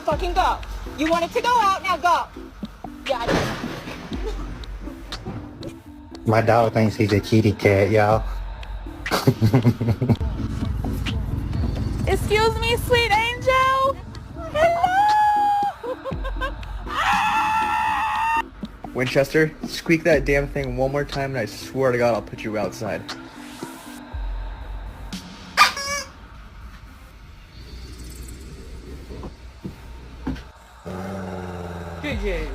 fucking go. You wanted to go out, now go. Yeah. My dog thinks he's a kitty cat, y'all. Excuse me, sweet angel. Hello. Winchester, squeak that damn thing one more time and I swear to God I'll put you outside. JJ.